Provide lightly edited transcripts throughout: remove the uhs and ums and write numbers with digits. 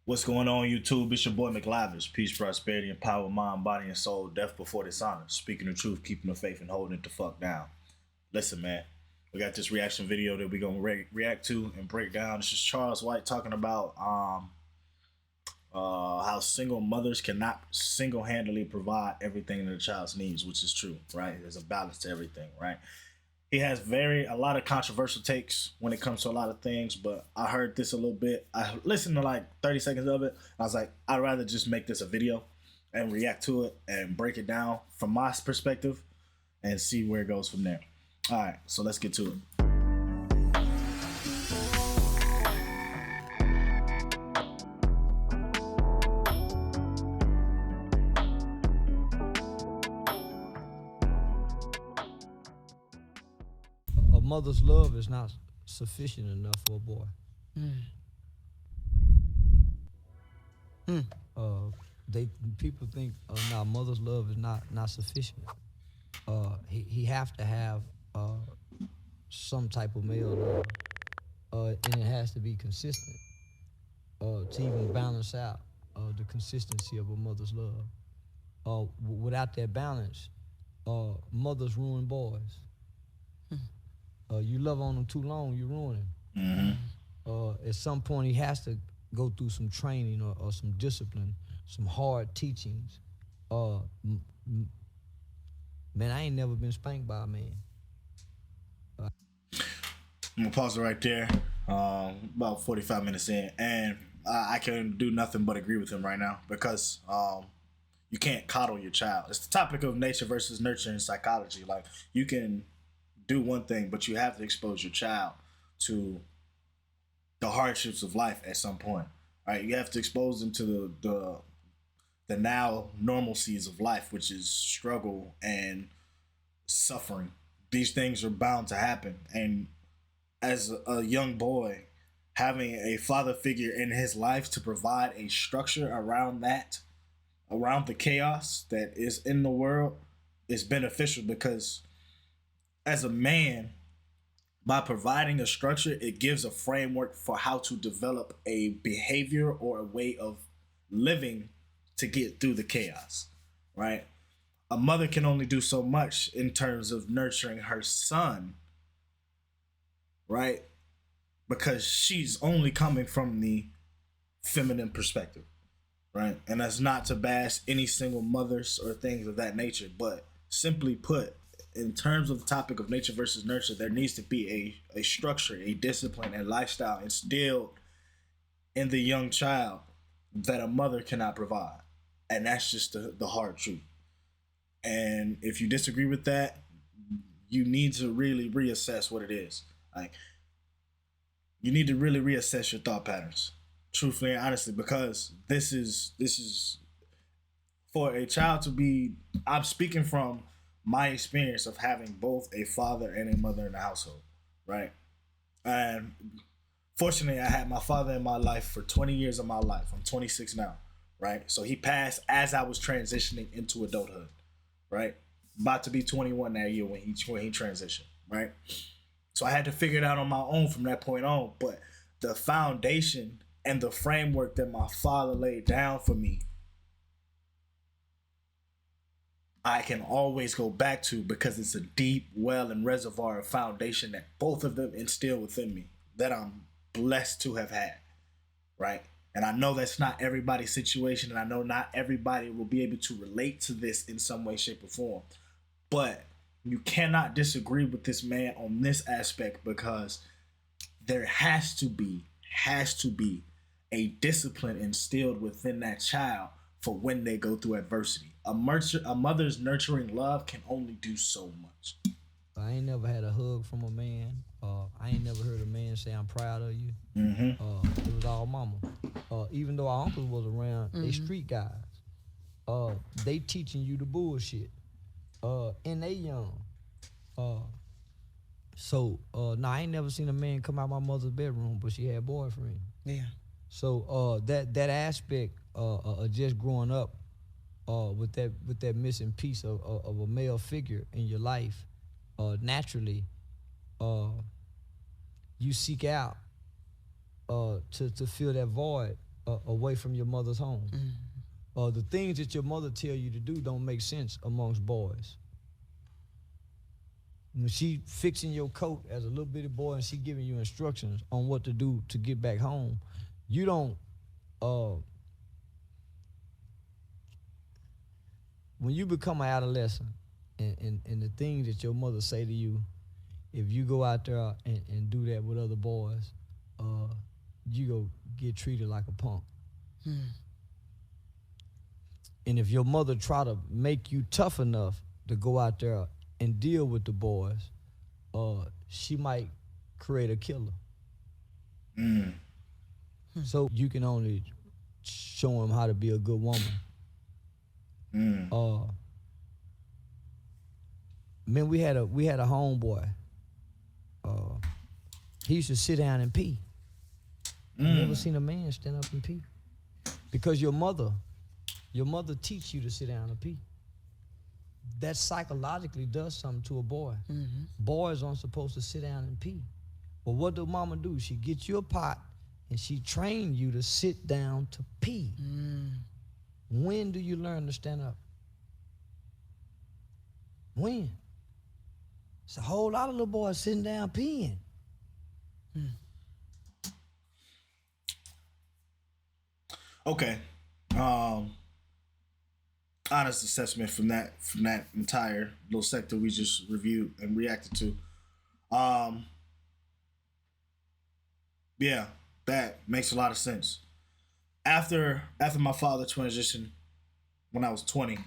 What's going on, YouTube? It's your boy McLavishh. Peace, prosperity, and power, mind, body, and soul. Death before dishonor. Speaking the truth, keeping the faith, and holding it the fuck down. Listen, man. We got this reaction video that we're gonna react to and break down. This is Charles White talking about how single mothers cannot single-handedly provide everything that a child's needs, which is true, right? There's a balance to everything, right? He has a lot of controversial takes when it comes to a lot of things, but I heard this a little bit. I listened to like 30 seconds of it. I was like, I'd rather just make this a video and react to it and break it down from my perspective and see where it goes from there. All right, so let's get to it. A mother's love is not sufficient enough for a boy. People think now mother's love is not sufficient. He have to have some type of male love, and it has to be consistent to even balance out the consistency of a mother's love. Without that balance, mothers ruin boys. You love on them too long, you ruin him. At some point, he has to go through some training or some discipline, some hard teachings. Man, I ain't never been spanked by a man. I'm gonna pause it right there. About 45 minutes in, and I can do nothing but agree with him right now because you can't coddle your child. It's the topic of nature versus nurture in psychology. Like, you can do one thing, but you have to expose your child to the hardships of life at some point. Right? You have to expose them to the now normalcies of life, which is struggle and suffering. These things are bound to happen. And as a young boy, having a father figure in his life to provide a structure around that, around the chaos that is in the world, is beneficial because as a man, by providing a structure, it gives a framework for how to develop a behavior or a way of living to get through the chaos, right? A mother can only do so much in terms of nurturing her son, right? Because she's only coming from the feminine perspective, right? And that's not to bash any single mothers or things of that nature, but simply put, in terms of the topic of nature versus nurture, there needs to be a structure, a discipline, and lifestyle instilled in the young child that a mother cannot provide. And that's just the hard truth. And if you disagree with that, you need to really reassess what it is. Like, you need to really reassess your thought patterns, truthfully and honestly, because this is for a child to be. I'm speaking from my experience of having both a father and a mother in the household, right? And fortunately, I had my father in my life for 20 years of my life. I'm 26 now, right? So he passed as I was transitioning into adulthood, right? About to be 21 that year when he transitioned, right? So I had to figure it out on my own from that point on. But the foundation and the framework that my father laid down for me, I can always go back to because it's a deep well and reservoir of foundation that both of them instill within me that I'm blessed to have had, right? And I know that's not everybody's situation, and I know not everybody will be able to relate to this in some way, shape, or form. But you cannot disagree with this man on this aspect because there has to be a discipline instilled within that child for when they go through adversity. A mother's nurturing love can only do so much. I ain't never had a hug from a man. I ain't never heard a man say, "I'm proud of you." It was all mama. Even though our uncles was around, they street guys. They teaching you the bullshit. And they young. So I ain't never seen a man come out my mother's bedroom, but she had a boyfriend. Yeah. So that aspect of just growing up with that missing piece of a male figure in your life, naturally, you seek out to fill that void away from your mother's home. The things that your mother tell you to do don't make sense amongst boys. When she fixing your coat as a little bitty boy and she giving you instructions on what to do to get back home, you don't, when you become an adolescent and the things that your mother say to you, if you go out there and do that with other boys, you go get treated like a punk. And if your mother try to make you tough enough to go out there and deal with the boys, she might create a killer. So you can only show them how to be a good woman. Man, we had a homeboy. He used to sit down and pee. You never seen a man stand up and pee. Because your mother teach you to sit down and pee. That psychologically does something to a boy. Boys aren't supposed to sit down and pee. But what does mama do? She gets you a pot and she train you to sit down to pee. When do you learn to stand up? When? It's a whole lot of little boys sitting down peeing. Okay. Honest assessment from that entire little sector we just reviewed and reacted to. Yeah, that makes a lot of sense. After my father transitioned when I was 20,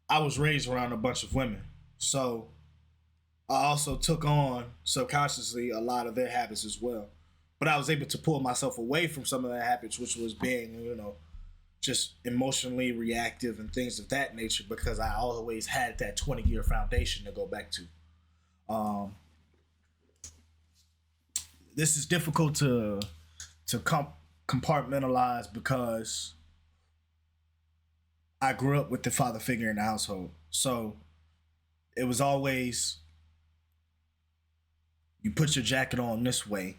I was raised around a bunch of women. So I also took on subconsciously a lot of their habits as well. But I was able to pull myself away from some of their habits, which was being, just emotionally reactive and things of that nature, because I always had that 20-year foundation to go back to. This is difficult to compartmentalize because I grew up with the father figure in the household. So it was always, you put your jacket on this way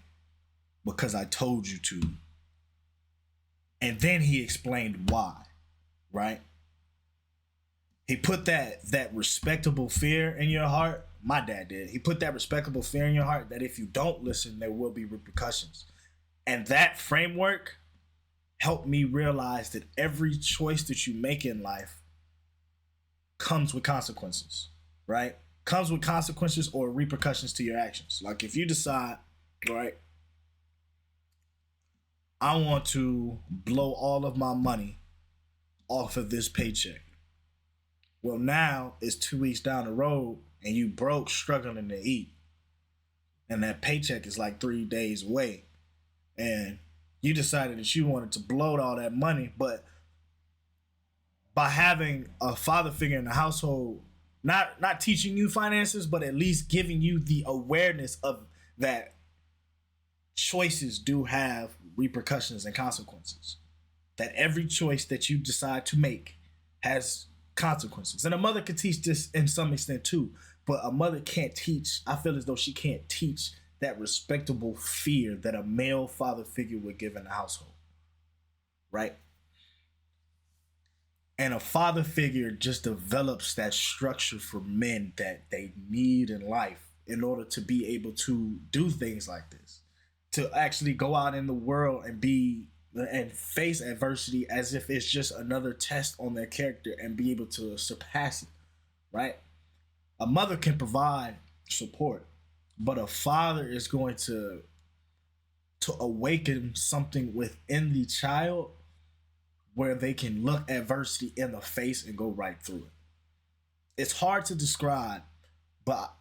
because I told you to. And then he explained why, right? He put that respectable fear in your heart. My dad did. He put that respectable fear in your heart that if you don't listen, there will be repercussions. And that framework helped me realize that every choice that you make in life comes with consequences, right? Comes with consequences or repercussions to your actions. Like if you decide, right, I want to blow all of my money off of this paycheck. Well, now it's 2 weeks down the road and you broke, struggling to eat. And that paycheck is like 3 days away. And you decided that you wanted to blow all that money. But by having a father figure in the household, not teaching you finances, but at least giving you the awareness of that choices do have repercussions and consequences. That every choice that you decide to make has consequences. And a mother could teach this in some extent too, but a mother can't teach, I feel as though she can't teach that respectable fear that a male father figure would give in the household, right? And a father figure just develops that structure for men that they need in life in order to be able to do things like this, to actually go out in the world and face adversity as if it's just another test on their character and be able to surpass it, right? A mother can provide support, but a father is going to awaken something within the child where they can look adversity in the face and go right through it. It's hard to describe, but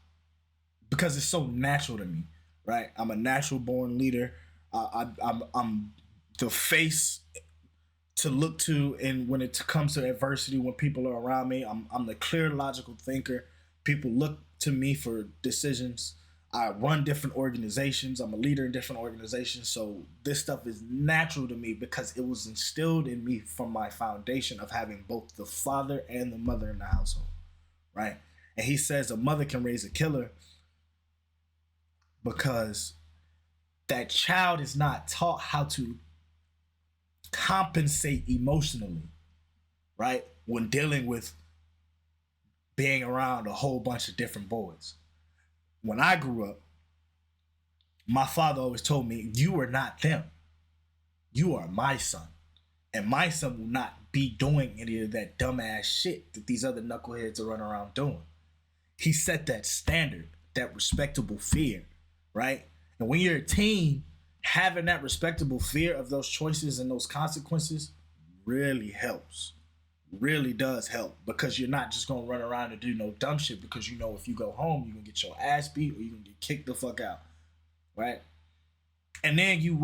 because it's so natural to me, right? I'm a natural born leader. I'm the face to look to, and when it comes to adversity, when people are around me, I'm the clear, logical thinker. People look to me for decisions. I run different organizations. I'm a leader in different organizations. So this stuff is natural to me because it was instilled in me from my foundation of having both the father and the mother in the household, right? And he says a mother can raise a killer because that child is not taught how to compensate emotionally, right? When dealing with being around a whole bunch of different boys. When I grew up, my father always told me, you are not them. You are my son. And my son will not be doing any of that dumbass shit that these other knuckleheads are running around doing. He set that standard, that respectable fear, right? And when you're a teen, having that respectable fear of those choices and those consequences really helps. Really does help, because you're not just gonna run around and do no dumb shit, because you know if you go home, you're gonna get your ass beat or you're gonna get kicked the fuck out, right? And then you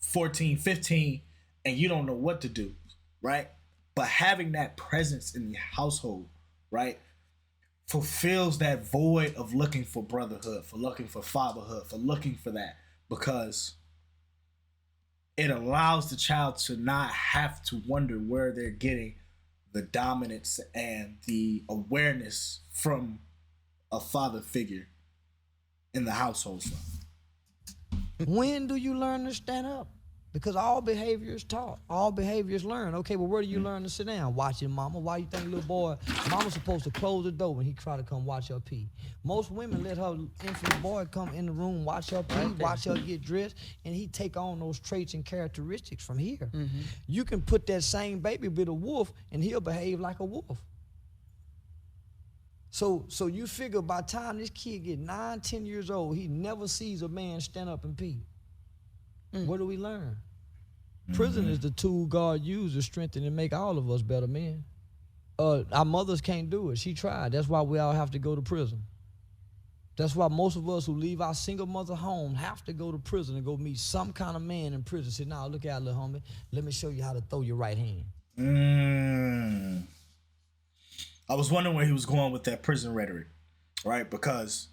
14, 15, and you don't know what to do, right? But having that presence in the household, right, fulfills that void of looking for brotherhood, for looking for fatherhood, for looking for that, because it allows the child to not have to wonder where they're getting the dominance and the awareness from a father figure in the household. When do you learn to stand up? Because all behavior is taught. All behavior is learned. Okay, well, where do you learn to sit down? Watching mama. Why you think little boy, mama's supposed to close the door when he try to come watch her pee? Most women let her infant boy come in the room, watch her pee, watch her get dressed, and he take on those traits and characteristics from here. Mm-hmm. You can put that same baby with a wolf, and he'll behave like a wolf. So you figure by the time this kid get 9, 10 years old, he never sees a man stand up and pee. What do we learn? Prison is the tool God used to strengthen and make all of us better men. Our mothers can't do it. She tried. That's why we all have to go to prison. That's why most of us who leave our single mother home have to go to prison and go meet some kind of man in prison. Say, now look out, little homie. Let me show you how to throw your right hand. I was wondering where he was going with that prison rhetoric, right? Because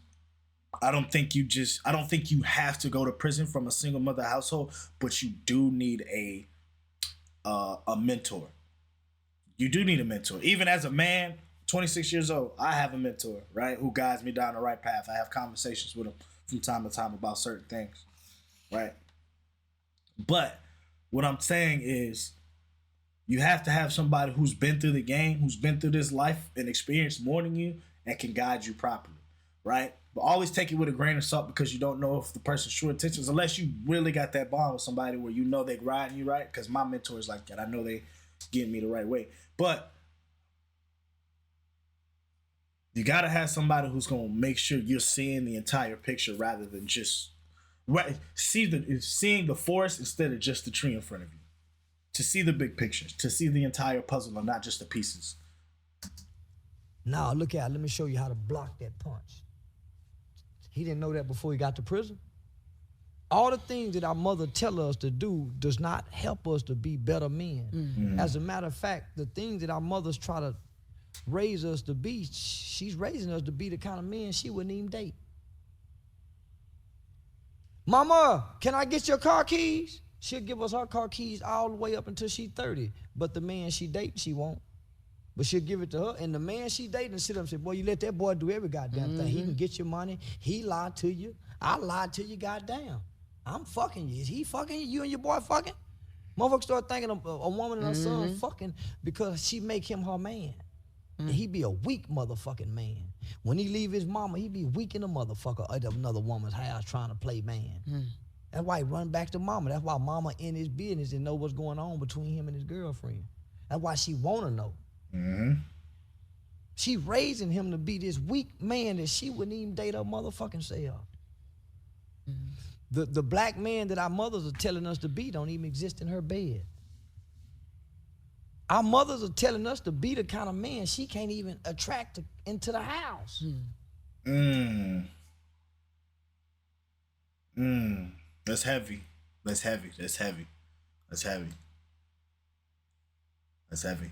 I don't think you have to go to prison from a single mother household, but you do need a mentor. You do need a mentor. Even as a man, 26 years old, I have a mentor, right, who guides me down the right path. I have conversations with him from time to time about certain things, right? But what I'm saying is, you have to have somebody who's been through the game, who's been through this life and experienced more than you, and can guide you properly, right? But always take it with a grain of salt, because you don't know if the person's true intentions, unless you really got that bond with somebody where you know they riding you right. Because my mentor is like that. I know they getting me the right way. But you got to have somebody who's going to make sure you're seeing the entire picture rather than just seeing the forest instead of just the tree in front of you. To see the big picture, to see the entire puzzle and not just the pieces. Now look at it. Let me show you how to block that punch. He didn't know that before he got to prison. All the things that our mother tell us to do does not help us to be better men. Mm-hmm. As a matter of fact, the things that our mothers try to raise us to be, she's raising us to be the kind of men she wouldn't even date. Mama, can I get your car keys? She'll give us her car keys all the way up until she's 30. But the man she dating, she won't. But she'll give it to her, and the man she dating sit up and say, boy, you let that boy do every goddamn thing. He can get your money. He lied to you. I lied to you, goddamn. I'm fucking you. Is he fucking you? You and your boy fucking? Motherfuckers start thinking a woman and her son fucking because she make him her man. And he be a weak motherfucking man. When he leave his mama, he be weak in a motherfucker at another woman's house trying to play man. That's why he run back to mama. That's why mama in his business and know what's going on between him and his girlfriend. That's why she want to know. Mm-hmm. She raising him to be this weak man that she wouldn't even date her motherfucking self. Mm-hmm. The black man that our mothers are telling us to be don't even exist in her bed. Our mothers are telling us to be the kind of man she can't even attract into the house. That's heavy. That's heavy. That's heavy. That's heavy. That's heavy.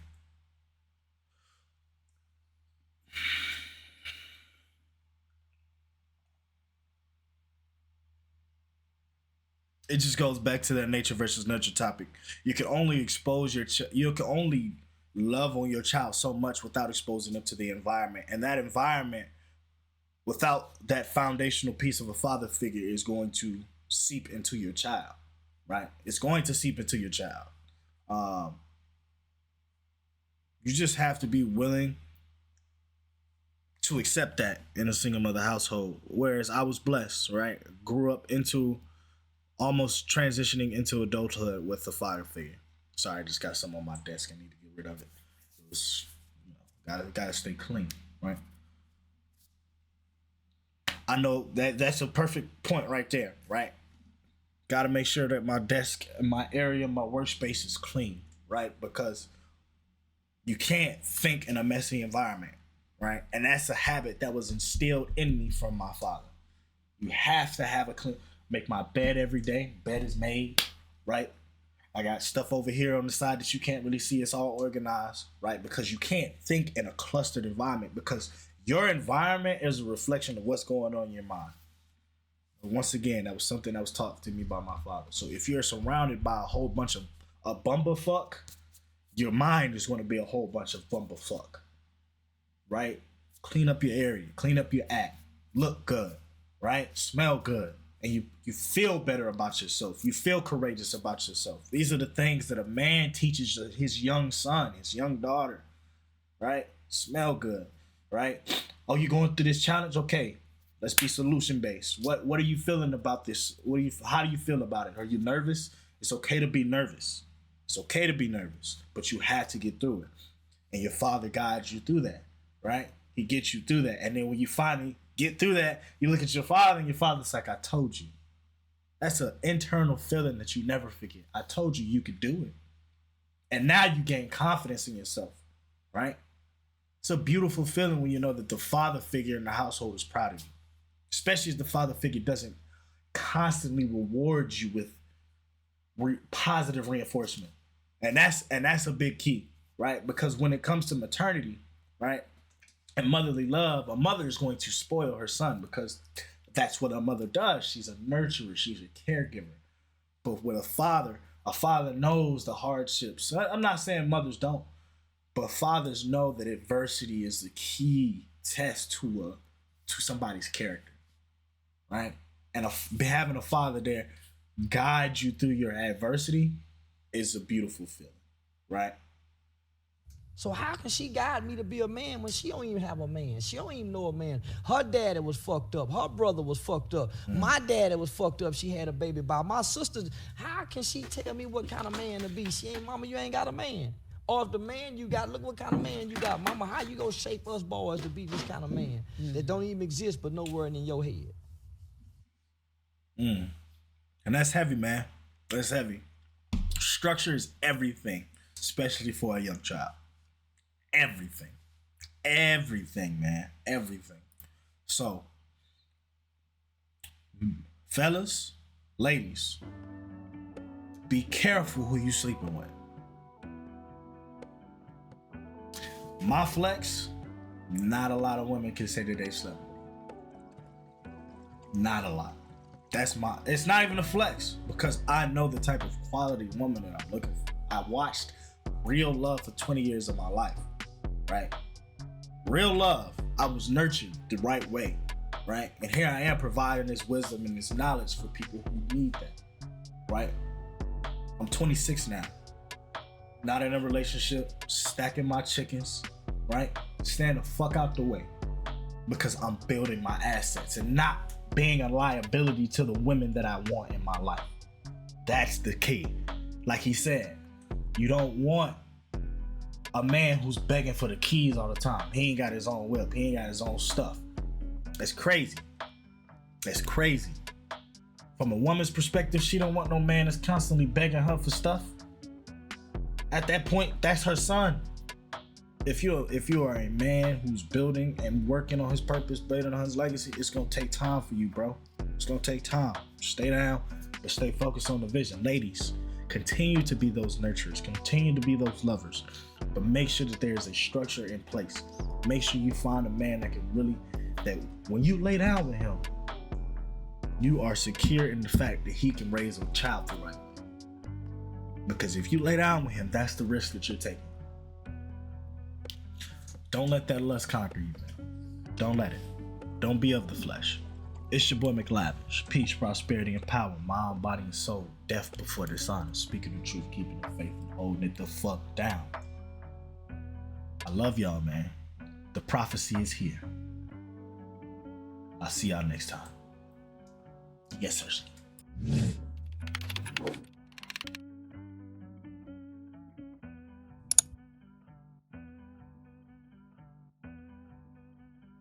It just goes back to that nature versus nurture topic. You can only expose you can only love on your child so much without exposing them to the environment. And that environment, without that foundational piece of a father figure, is going to seep into your child, right? It's going to seep into your child. Um, you just have to be willing to accept that in a single mother household. Whereas I was blessed, right? Grew up into almost transitioning into adulthood with a father figure. Sorry, I just got some on my desk. I need to get rid of it. It was, gotta stay clean, right? I know that's a perfect point right there, right? Got to make sure that my desk and my area, my workspace is clean, right? Because you can't think in a messy environment, right? And that's a habit that was instilled in me from my father. You have to have a clean, make my bed every day. Bed is made, right? I got stuff over here on the side that you can't really see. It's all organized, right? Because you can't think in a clustered environment, because your environment is a reflection of what's going on in your mind. And once again, that was something that was taught to me by my father. So if you're surrounded by a whole bunch of a bumblefuck, your mind is going to be a whole bunch of bumblefuck, right? Clean up your area, clean up your act, look good, right? Smell good, and you feel better about yourself. You feel courageous about yourself. These are the things that a man teaches his young son, his young daughter, right? Smell good, right? Oh, you going through this challenge? Okay, let's be solution based. What are you feeling about this? How do you feel about it? Are you nervous? It's okay to be nervous. It's okay to be nervous, but you have to get through it. And your father guides you through that, right? He gets you through that. And then when you finally get through that, you look at your father and your father's like, I told you. That's an internal feeling that you never forget. I told you you could do it. And now you gain confidence in yourself, right? It's a beautiful feeling when you know that the father figure in the household is proud of you, especially if the father figure doesn't constantly reward you with positive reinforcement. And that's a big key, right? Because when it comes to maternity, right, and motherly love, a mother is going to spoil her son, because that's what a mother does. She's a nurturer. She's a caregiver. But with a father knows the hardships. I'm not saying mothers don't, but fathers know that adversity is the key test to somebody's character, right? And having a father there guide you through your adversity is a beautiful feeling, right? So how can she guide me to be a man when she don't even have a man? She don't even know a man. Her daddy was fucked up. Her brother was fucked up. My daddy was fucked up. She had a baby by my sister. How can she tell me what kind of man to be? She ain't, mama, you ain't got a man. Or if the man you got, look what kind of man you got. Mama, how you gonna shape us boys to be this kind of man that don't even exist but nowhere in your head? And that's heavy, man. That's heavy. Structure is everything, especially for a young child. Everything, man, everything. So, fellas, ladies, be careful who you sleeping with. My flex, not a lot of women can say that they slept with me. Not a lot. It's not even a flex, because I know the type of quality woman that I'm looking for. I watched real love for 20 years of my life, right? Real love. I was nurtured the right way, right? And here I am providing this wisdom and this knowledge for people who need that, right? I'm 26 now. Not in a relationship, stacking my chickens, right? Stand the fuck out the way, because I'm building my assets and not being a liability to the women that I want in my life. That's the key. Like he said, you don't want a man who's begging for the keys all the time. He ain't got his own whip. He ain't got his own stuff. That's crazy. That's crazy. From a woman's perspective, she don't want no man that's constantly begging her for stuff. At that point, that's her son. If you are a man who's building and working on his purpose, building on his legacy, it's gonna take time for you, bro. It's gonna take time. Stay down, but stay focused on the vision. Ladies, continue to be those nurturers, continue to be those lovers, but make sure that there's a structure in place. Make sure you find a man that when you lay down with him, you are secure in the fact that he can raise a child the right way. Because if you lay down with him, that's the risk that you're taking. Don't let that lust conquer you, man. Don't let it. Don't be of the flesh. It's your boy McLavishh. Peace, prosperity, and power. Mind, body, and soul. Death before dishonor. Speaking the truth, keeping the faith, and holding it the fuck down. I love y'all, man. The prophecy is here. I'll see y'all next time. Yes, sir.